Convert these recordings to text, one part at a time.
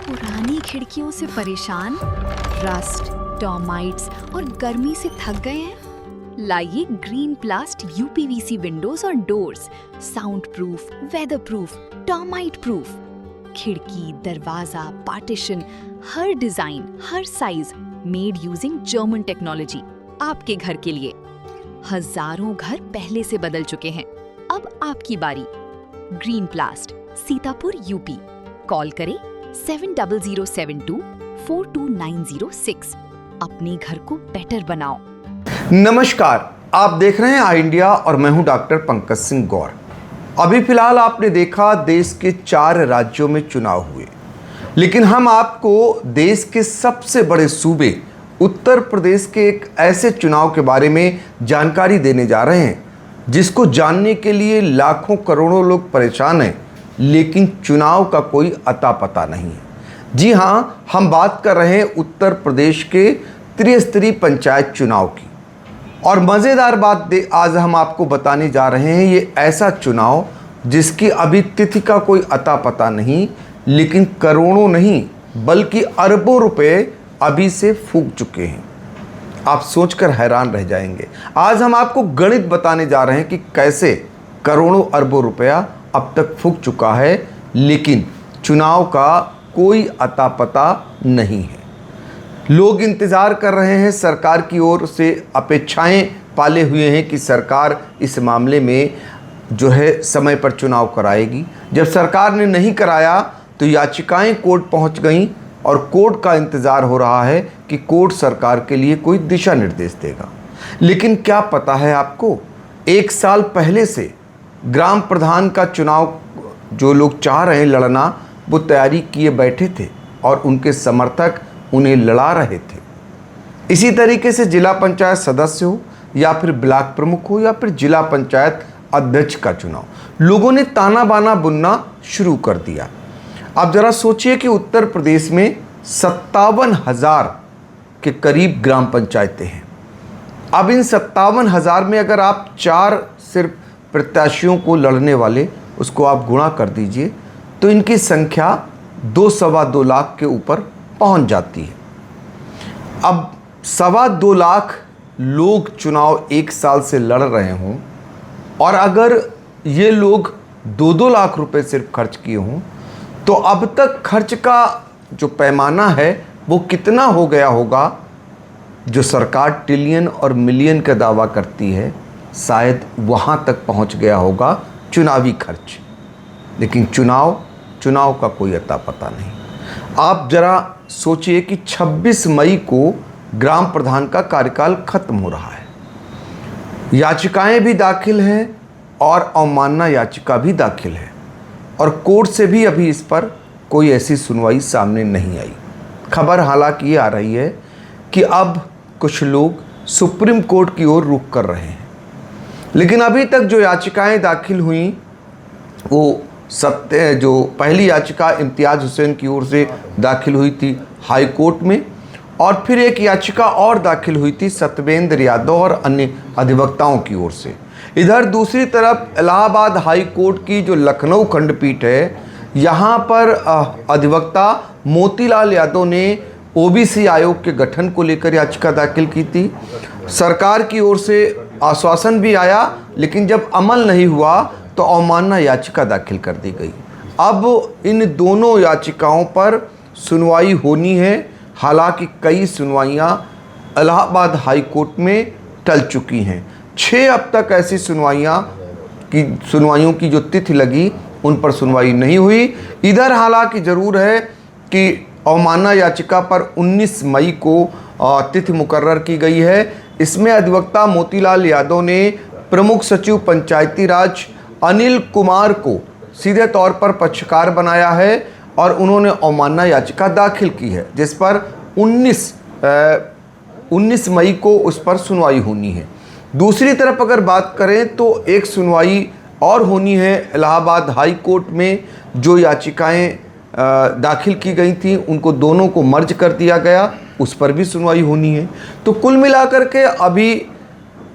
पुरानी खिड़कियों से परेशान, रस्ट, टर्माइट्स और गर्मी से थक गए हैं? लाइए ग्रीन प्लास्ट यूपीवीसी विंडोज और doors, sound proof, weather proof, termite proof. खिड़की, दरवाजा, पार्टीशन, हर डिजाइन, हर size, made using German technology, आपके घर के लिए। हजारों घर पहले से बदल चुके हैं, अब आपकी बारी। Green प्लास्ट, Sitapur, UP. कॉल करें 7072422906। अपने घर को बेटर बनाओ। नमस्कार, आप देख रहे हैं आई इंडिया और मैं हूं डॉक्टर पंकज सिंह गौर। अभी फिलहाल आपने देखा देश के 4 राज्यों में चुनाव हुए, लेकिन हम आपको देश के सबसे बड़े सूबे उत्तर प्रदेश के एक ऐसे चुनाव के बारे में जानकारी देने जा रहे हैं जिसको जानने के लिए लाखों करोड़ों लोग परेशान हैं, लेकिन चुनाव का कोई अता पता नहीं है। जी हाँ, हम बात कर रहे हैं उत्तर प्रदेश के त्रिस्तरीय पंचायत चुनाव की। और मज़ेदार बात आज हम आपको बताने जा रहे हैं, ये ऐसा चुनाव जिसकी अभी तिथि का कोई अता पता नहीं, लेकिन करोड़ों नहीं बल्कि अरबों रुपए अभी से फूंक चुके हैं। आप सोचकर हैरान रह जाएंगे। आज हम आपको गणित बताने जा रहे हैं कि कैसे करोड़ों अरबों रुपया अब तक फूंक चुका है, लेकिन चुनाव का कोई अता पता नहीं है। लोग इंतज़ार कर रहे हैं, सरकार की ओर से अपेक्षाएं पाले हुए हैं कि सरकार इस मामले में जो है समय पर चुनाव कराएगी। जब सरकार ने नहीं कराया तो याचिकाएं कोर्ट पहुंच गईं और कोर्ट का इंतज़ार हो रहा है कि कोर्ट सरकार के लिए कोई दिशा निर्देश देगा। लेकिन क्या पता है आपको, 1 साल पहले से ग्राम प्रधान का चुनाव जो लोग चाह रहे हैं लड़ना, वो तैयारी किए बैठे थे और उनके समर्थक उन्हें लड़ा रहे थे। इसी तरीके से जिला पंचायत सदस्य हो या फिर ब्लॉक प्रमुख हो या फिर जिला पंचायत अध्यक्ष का चुनाव, लोगों ने ताना बाना बुनना शुरू कर दिया। अब जरा सोचिए कि उत्तर प्रदेश में 57,000 के करीब ग्राम पंचायतें हैं। अब इन 57,000 में अगर आप 4 सिर्फ प्रत्याशियों को लड़ने वाले उसको आप गुणा कर दीजिए तो इनकी संख्या 2-2.25 लाख के ऊपर पहुंच जाती है। अब 2.25 लाख लोग चुनाव 1 साल से लड़ रहे हों और अगर ये लोग 2-2 लाख रुपए सिर्फ खर्च किए हों तो अब तक खर्च का जो पैमाना है वो कितना हो गया होगा। जो सरकार ट्रिलियन और मिलियन का दावा करती है, शायद वहाँ तक पहुँच गया होगा चुनावी खर्च। लेकिन चुनाव का कोई अता पता नहीं। आप जरा सोचिए कि 26 मई को ग्राम प्रधान का कार्यकाल खत्म हो रहा है। याचिकाएं भी दाखिल हैं और अवमानना याचिका भी दाखिल है और कोर्ट से भी अभी इस पर कोई ऐसी सुनवाई सामने नहीं आई। खबर हालांकि ये आ रही है कि अब कुछ लोग सुप्रीम कोर्ट की ओर रुख कर रहे हैं, लेकिन अभी तक जो याचिकाएं दाखिल हुई वो जो पहली याचिका इम्तियाज़ हुसैन की ओर से दाखिल हुई थी हाई कोर्ट में, और फिर एक याचिका और दाखिल हुई थी सत्यवेंद्र यादव और अन्य अधिवक्ताओं की ओर से। इधर दूसरी तरफ इलाहाबाद हाई कोर्ट की जो लखनऊ खंडपीठ है, यहाँ पर अधिवक्ता मोतीलाल यादव ने ओबीसी आयोग के गठन को लेकर याचिका दाखिल की थी। सरकार की ओर से आश्वासन भी आया, लेकिन जब अमल नहीं हुआ तो अवमानना याचिका दाखिल कर दी गई। अब इन दोनों याचिकाओं पर सुनवाई होनी है। हालांकि कई सुनवाइयां इलाहाबाद हाई कोर्ट में टल चुकी हैं। 6 अब तक ऐसी सुनवाइयों की जो तिथि लगी उन पर सुनवाई नहीं हुई। इधर हालांकि ज़रूर है कि अवमानना याचिका पर 19 मई को तिथि मुकर्रर की गई है। इसमें अधिवक्ता मोतीलाल यादव ने प्रमुख सचिव पंचायती राज अनिल कुमार को सीधे तौर पर पक्षकार बनाया है और उन्होंने अवमानना याचिका दाखिल की है, जिस पर 19 मई को उस पर सुनवाई होनी है। दूसरी तरफ अगर बात करें तो एक सुनवाई और होनी है इलाहाबाद हाई कोर्ट में। जो याचिकाएं दाखिल की गई थी उनको दोनों को मर्ज कर दिया गया, उस पर भी सुनवाई होनी है। तो कुल मिलाकर के अभी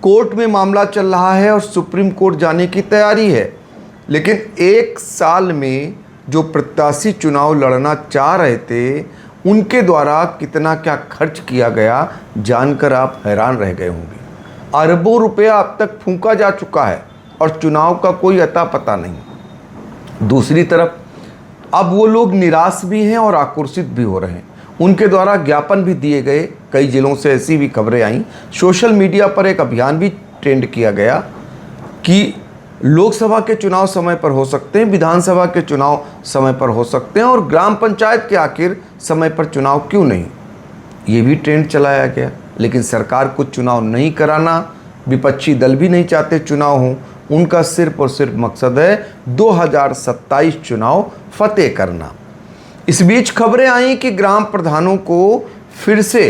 कोर्ट में मामला चल रहा है और सुप्रीम कोर्ट जाने की तैयारी है। लेकिन 1 साल में जो प्रत्याशी चुनाव लड़ना चाह रहे थे उनके द्वारा कितना क्या खर्च किया गया जानकर आप हैरान रह गए होंगे। अरबों रुपया अब तक फूंका जा चुका है और चुनाव का कोई अता पता नहीं। दूसरी तरफ अब वो लोग निराश भी हैं और आक्रोशित भी हो रहे हैं। उनके द्वारा ज्ञापन भी दिए गए, कई जिलों से ऐसी भी खबरें आईं। सोशल मीडिया पर एक अभियान भी ट्रेंड किया गया कि लोकसभा के चुनाव समय पर हो सकते हैं, विधानसभा के चुनाव समय पर हो सकते हैं और ग्राम पंचायत के आखिर समय पर चुनाव क्यों नहीं, ये भी ट्रेंड चलाया गया। लेकिन सरकार को चुनाव नहीं कराना, विपक्षी दल भी नहीं चाहते चुनाव हो, उनका सिर्फ और सिर्फ मकसद है 2027 चुनाव फतेह करना। इस बीच खबरें आई कि ग्राम प्रधानों को फिर से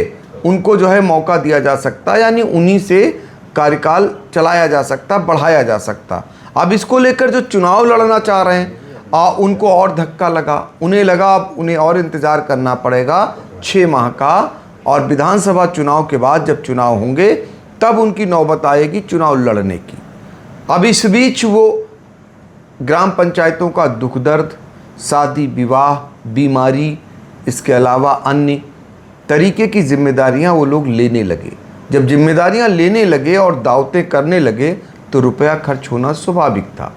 उनको जो है मौका दिया जा सकता, यानी उन्हीं से कार्यकाल चलाया जा सकता, बढ़ाया जा सकता। अब इसको लेकर जो चुनाव लड़ना चाह रहे हैं उनको और धक्का लगा। उन्हें लगा अब उन्हें और इंतज़ार करना पड़ेगा 6 माह का, और विधानसभा चुनाव के बाद जब चुनाव होंगे तब उनकी नौबत आएगी चुनाव लड़ने की। अब इस बीच वो ग्राम पंचायतों का दुख दर्द, शादी विवाह, बीमारी, इसके अलावा अन्य तरीके की जिम्मेदारियां वो लोग लेने लगे। जब जिम्मेदारियां लेने लगे और दावतें करने लगे तो रुपया खर्च होना स्वाभाविक था।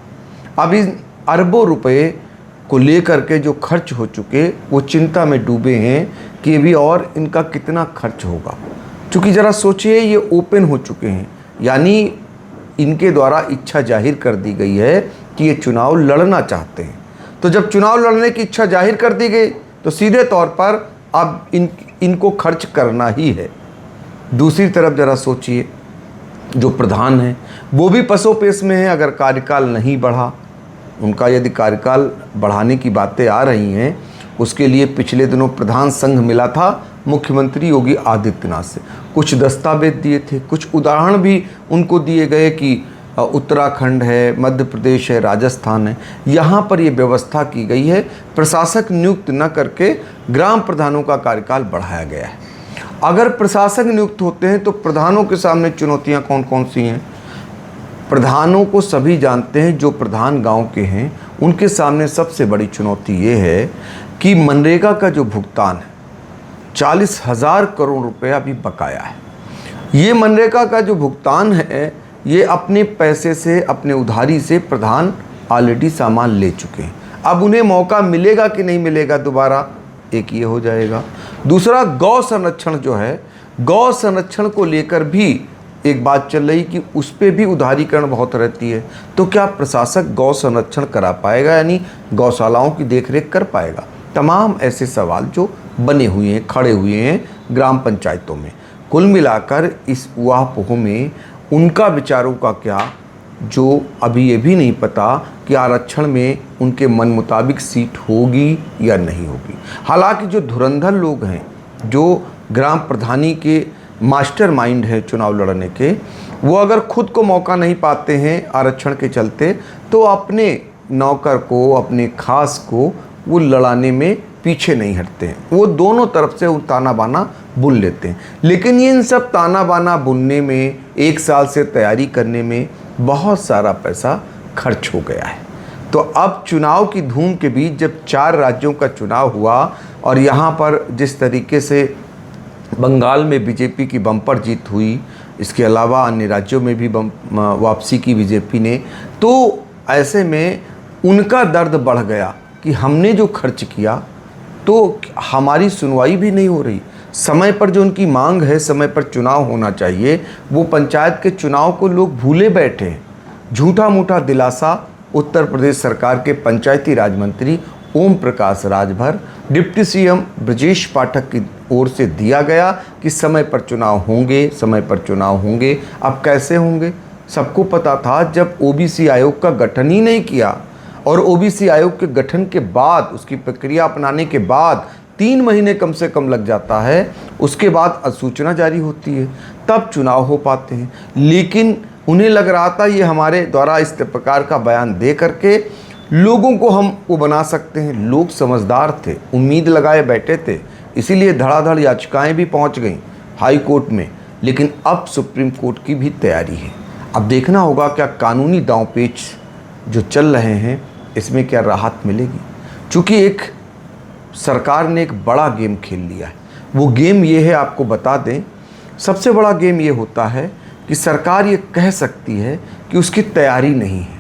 अब इन अरबों रुपए को लेकर के जो खर्च हो चुके वो चिंता में डूबे हैं कि अभी और इनका कितना खर्च होगा। क्योंकि ज़रा सोचिए, ये ओपन हो चुके हैं, यानी इनके द्वारा इच्छा जाहिर कर दी गई है कि ये चुनाव लड़ना चाहते हैं। तो जब चुनाव लड़ने की इच्छा जाहिर कर दी गई तो सीधे तौर पर अब इनको खर्च करना ही है। दूसरी तरफ ज़रा सोचिए, जो प्रधान हैं वो भी पसोपेश में हैं। अगर कार्यकाल नहीं बढ़ा, उनका यदि कार्यकाल बढ़ाने की बातें आ रही हैं, उसके लिए पिछले दिनों प्रधान संघ मिला था मुख्यमंत्री योगी आदित्यनाथ से, कुछ दस्तावेज दिए थे, कुछ उदाहरण भी उनको दिए गए कि उत्तराखंड है, मध्य प्रदेश है, राजस्थान है, यहाँ पर ये व्यवस्था की गई है, प्रशासक नियुक्त न करके ग्राम प्रधानों का कार्यकाल बढ़ाया गया है। अगर प्रशासक नियुक्त होते हैं तो प्रधानों के सामने चुनौतियाँ कौन कौन सी हैं? प्रधानों को सभी जानते हैं, जो प्रधान गांव के हैं उनके सामने सबसे बड़ी चुनौती ये है कि मनरेगा का जो भुगतान है 40,000 करोड़ रुपए अभी बकाया है। ये मनरेगा का जो भुगतान है ये अपने पैसे से, अपने उधारी से प्रधान ऑलरेडी सामान ले चुके हैं। अब उन्हें मौका मिलेगा कि नहीं मिलेगा दोबारा, एक ये हो जाएगा। दूसरा, गौ संरक्षण जो है, गौ संरक्षण को लेकर भी एक बात चल रही कि उस पर भी उधारीकरण बहुत रहती है। तो क्या प्रशासक गौ संरक्षण करा पाएगा, यानी गौशालाओं की देखरेख कर पाएगा? तमाम ऐसे सवाल जो बने हुए हैं, खड़े हुए हैं ग्राम पंचायतों में। कुल मिलाकर इस उहापोह में उनका विचारों का क्या, जो अभी ये भी नहीं पता कि आरक्षण में उनके मन मुताबिक सीट होगी या नहीं होगी। हालांकि जो धुरंधर लोग हैं, जो ग्राम प्रधानी के मास्टरमाइंड है चुनाव लड़ने के, वो अगर खुद को मौका नहीं पाते हैं आरक्षण के चलते, तो अपने नौकर को, अपने खास को वो लड़ाने में पीछे नहीं हटते हैं। वो दोनों तरफ से ताना बाना बुन लेते हैं। लेकिन ये इन सब ताना बाना बुनने में, 1 साल से तैयारी करने में बहुत सारा पैसा खर्च हो गया है। तो अब चुनाव की धूम के बीच जब 4 राज्यों का चुनाव हुआ और यहाँ पर जिस तरीके से बंगाल में बीजेपी की बम्पर जीत हुई, इसके अलावा अन्य राज्यों में भी वापसी की बीजेपी ने, तो ऐसे में उनका दर्द बढ़ गया कि हमने जो खर्च किया तो हमारी सुनवाई भी नहीं हो रही। समय पर जो उनकी मांग है, समय पर चुनाव होना चाहिए, वो पंचायत के चुनाव को लोग भूले बैठे हैं। झूठा मूठा दिलासा उत्तर प्रदेश सरकार के पंचायती राज मंत्री ओम प्रकाश राजभर, डिप्टी सीएम ब्रजेश पाठक की ओर से दिया गया कि समय पर चुनाव होंगे, समय पर चुनाव होंगे। अब कैसे होंगे? सबको पता था जब ओबीसी आयोग का गठन ही नहीं किया, और ओबीसी आयोग के गठन के बाद, उसकी प्रक्रिया अपनाने के बाद 3 महीने कम से कम लग जाता है, उसके बाद अधिसूचना जारी होती है, तब चुनाव हो पाते हैं। लेकिन उन्हें लग रहा था ये हमारे द्वारा इस प्रकार का बयान दे करके लोगों को हम वो बना सकते हैं। लोग समझदार थे, उम्मीद लगाए बैठे थे, इसीलिए धड़ाधड़ याचिकाएं भी पहुंच गईं हाई कोर्ट में। लेकिन अब सुप्रीम कोर्ट की भी तैयारी है। अब देखना होगा क्या कानूनी दांव पेच जो चल रहे हैं इसमें क्या राहत मिलेगी। चूँकि एक सरकार ने एक बड़ा गेम खेल लिया है। वो गेम ये है, आपको बता दें, सबसे बड़ा गेम ये होता है कि सरकार ये कह सकती है कि उसकी तैयारी नहीं है,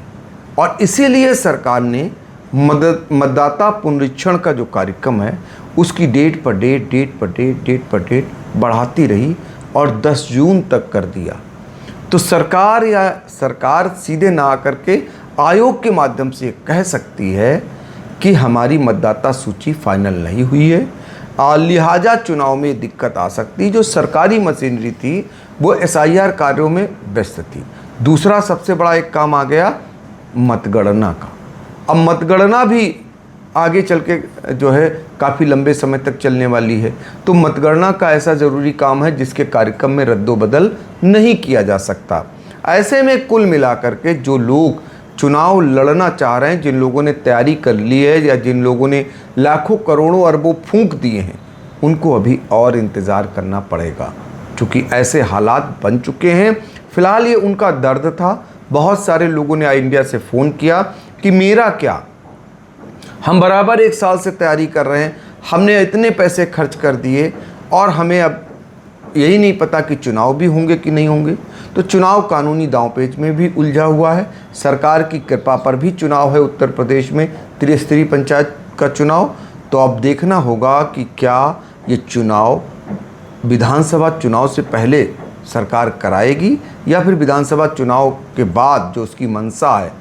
और इसीलिए सरकार ने मतदाता पुनरीक्षण का जो कार्यक्रम है उसकी डेट पर डेट बढ़ाती रही और 10 जून तक कर दिया। तो सरकार सीधे ना आकर के आयोग के माध्यम से कह सकती है कि हमारी मतदाता सूची फाइनल नहीं हुई है, लिहाजा चुनाव में दिक्कत आ सकती। जो सरकारी मशीनरी थी वो SIR कार्यों में व्यस्त थी। दूसरा सबसे बड़ा एक काम आ गया मतगणना का। अब मतगणना भी आगे चल के जो है काफ़ी लंबे समय तक चलने वाली है, तो मतगणना का ऐसा ज़रूरी काम है जिसके कार्यक्रम में रद्दोबदल नहीं किया जा सकता। ऐसे में कुल मिलाकर के जो लोग चुनाव लड़ना चाह रहे हैं, जिन लोगों ने तैयारी कर ली है या जिन लोगों ने लाखों करोड़ों अरबों फूंक दिए हैं, उनको अभी और इंतज़ार करना पड़ेगा, क्योंकि ऐसे हालात बन चुके हैं। फ़िलहाल ये उनका दर्द था। बहुत सारे लोगों ने आई इंडिया से फ़ोन किया कि मेरा क्या, हम बराबर 1 साल से तैयारी कर रहे हैं, हमने इतने पैसे खर्च कर दिए और हमें अब यही नहीं पता कि चुनाव भी होंगे कि नहीं होंगे। तो चुनाव कानूनी दांवपेच में भी उलझा हुआ है। सरकार की कृपा पर भी चुनाव है उत्तर प्रदेश में, त्रिस्तरीय पंचायत का चुनाव। तो अब देखना होगा कि क्या ये चुनाव विधानसभा चुनाव से पहले सरकार कराएगी या फिर विधानसभा चुनाव के बाद जो उसकी मंशा है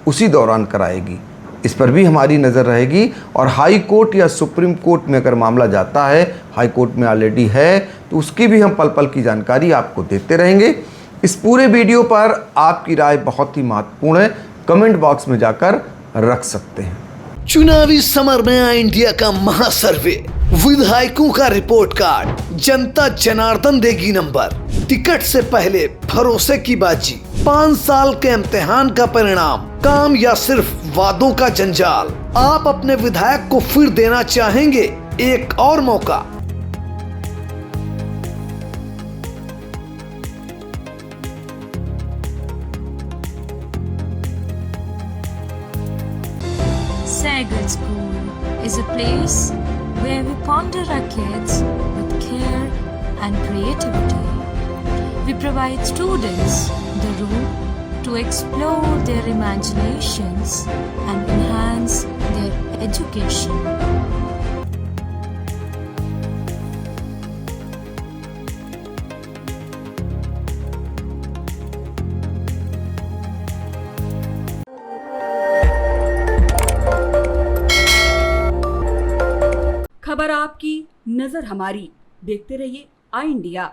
उसी दौरान कराएगी। इस पर भी हमारी नज़र रहेगी। और हाई कोर्ट या सुप्रीम कोर्ट में अगर मामला जाता है, हाई कोर्ट में ऑलरेडी है, तो उसकी भी हम पल पल की जानकारी आपको देते रहेंगे। इस पूरे वीडियो पर आपकी राय बहुत ही महत्वपूर्ण है, कमेंट बॉक्स में जाकर रख सकते हैं। चुनावी समर में आई इंडिया का महासर्वे, विधायकों का रिपोर्ट कार्ड, जनता जनार्दन देगी नंबर, टिकट से पहले भरोसे की बाजी, 5 साल के इम्तिहान का परिणाम, काम या सिर्फ वादों का जंजाल। आप अपने विधायक को फिर देना चाहेंगे एक और मौका। Sagar School is a place where we ponder our kids with care and creativity. We provide students the room to explore their imaginations and enhance their education. खबर आपकी, नजर हमारी। देखते रहिए आई इंडिया।